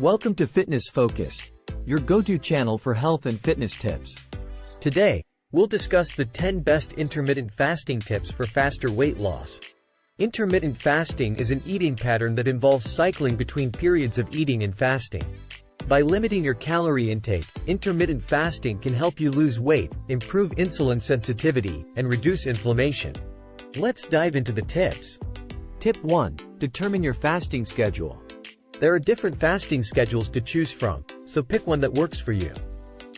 Welcome to Fitness Focus, your go-to channel for health and fitness tips. Today, we'll discuss the 10 best intermittent fasting tips for faster weight loss. Intermittent fasting is an eating pattern that involves cycling between periods of eating and fasting. By limiting your calorie intake, intermittent fasting can help you lose weight, improve insulin sensitivity, and reduce inflammation. Let's dive into the tips. Tip 1. Determine your fasting schedule. There are different fasting schedules to choose from, so pick one that works for you.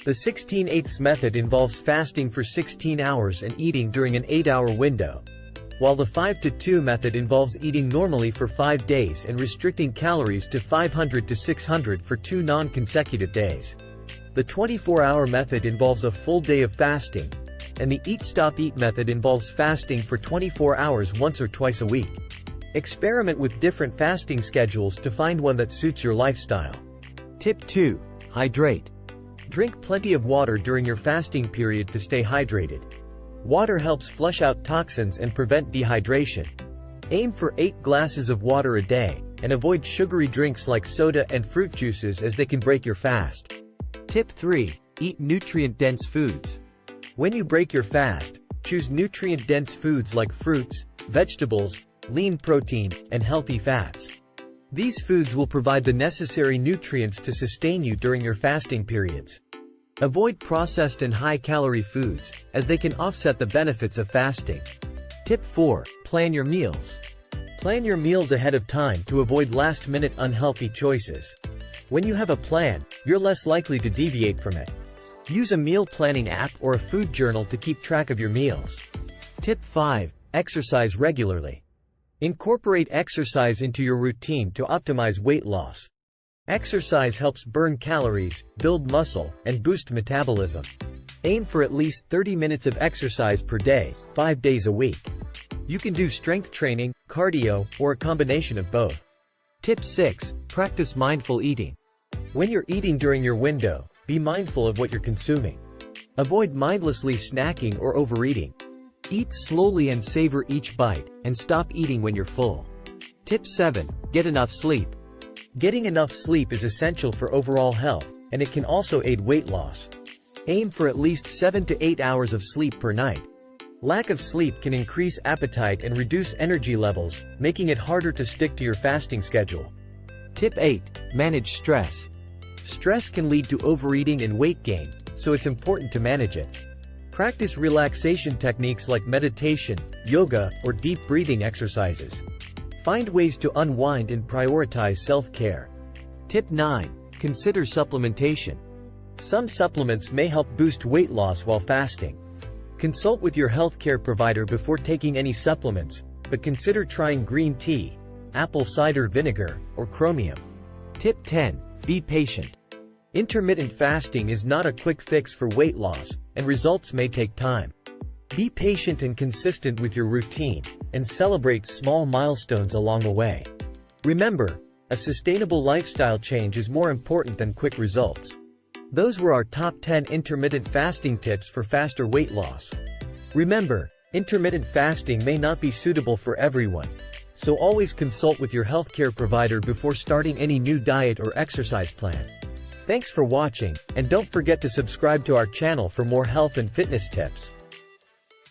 The 16/8 method involves fasting for 16 hours and eating during an 8-hour window, while the 5-2 method involves eating normally for 5 days and restricting calories to 500 to 600 for 2 non-consecutive days. The 24-hour method involves a full day of fasting, and the Eat-Stop-Eat method involves fasting for 24 hours once or twice a week. Experiment with different fasting schedules to find one that suits your lifestyle. Tip 2. Hydrate. Drink plenty of water during your fasting period to stay hydrated. Water helps flush out toxins and prevent dehydration. Aim for 8 glasses of water a day, and avoid sugary drinks like soda and fruit juices as they can break your fast. Tip 3. Eat nutrient-dense foods. When you break your fast, choose nutrient-dense foods like fruits, vegetables, lean protein, and healthy fats. These foods will provide the necessary nutrients to sustain you during your fasting periods. Avoid processed and high-calorie foods, as they can offset the benefits of fasting. Tip 4. Plan your meals. Plan your meals ahead of time to avoid last-minute unhealthy choices. When you have a plan, you're less likely to deviate from it. Use a meal planning app or a food journal to keep track of your meals. Tip 5. Exercise regularly. Incorporate exercise into your routine to optimize weight loss. Exercise helps burn calories, build muscle, and boost metabolism. Aim for at least 30 minutes of exercise per day, 5 days a week. You can do strength training, cardio, or a combination of both. Tip 6. Practice mindful eating. When you're eating during your window, be mindful of what you're consuming. Avoid mindlessly snacking or overeating. Eat slowly and savor each bite, and stop eating when you're full. Tip 7. Get enough sleep. Getting enough sleep is essential for overall health, and it can also aid weight loss. Aim for at least 7 to 8 hours of sleep per night. Lack of sleep can increase appetite and reduce energy levels, making it harder to stick to your fasting schedule. Tip 8. Manage stress. Stress can lead to overeating and weight gain, so it's important to manage it. Practice relaxation techniques like meditation, yoga, or deep breathing exercises. Find ways to unwind and prioritize self-care. Tip 9. Consider supplementation. Some supplements may help boost weight loss while fasting. Consult with your healthcare provider before taking any supplements, but consider trying green tea, apple cider vinegar, or chromium. Tip 10. Be patient. Intermittent fasting is not a quick fix for weight loss, and results may take time. Be patient and consistent with your routine, and celebrate small milestones along the way. Remember, a sustainable lifestyle change is more important than quick results. Those were our top 10 intermittent fasting tips for faster weight loss. Remember, intermittent fasting may not be suitable for everyone, so always consult with your healthcare provider before starting any new diet or exercise plan. Thanks for watching, and don't forget to subscribe to our channel for more health and fitness tips.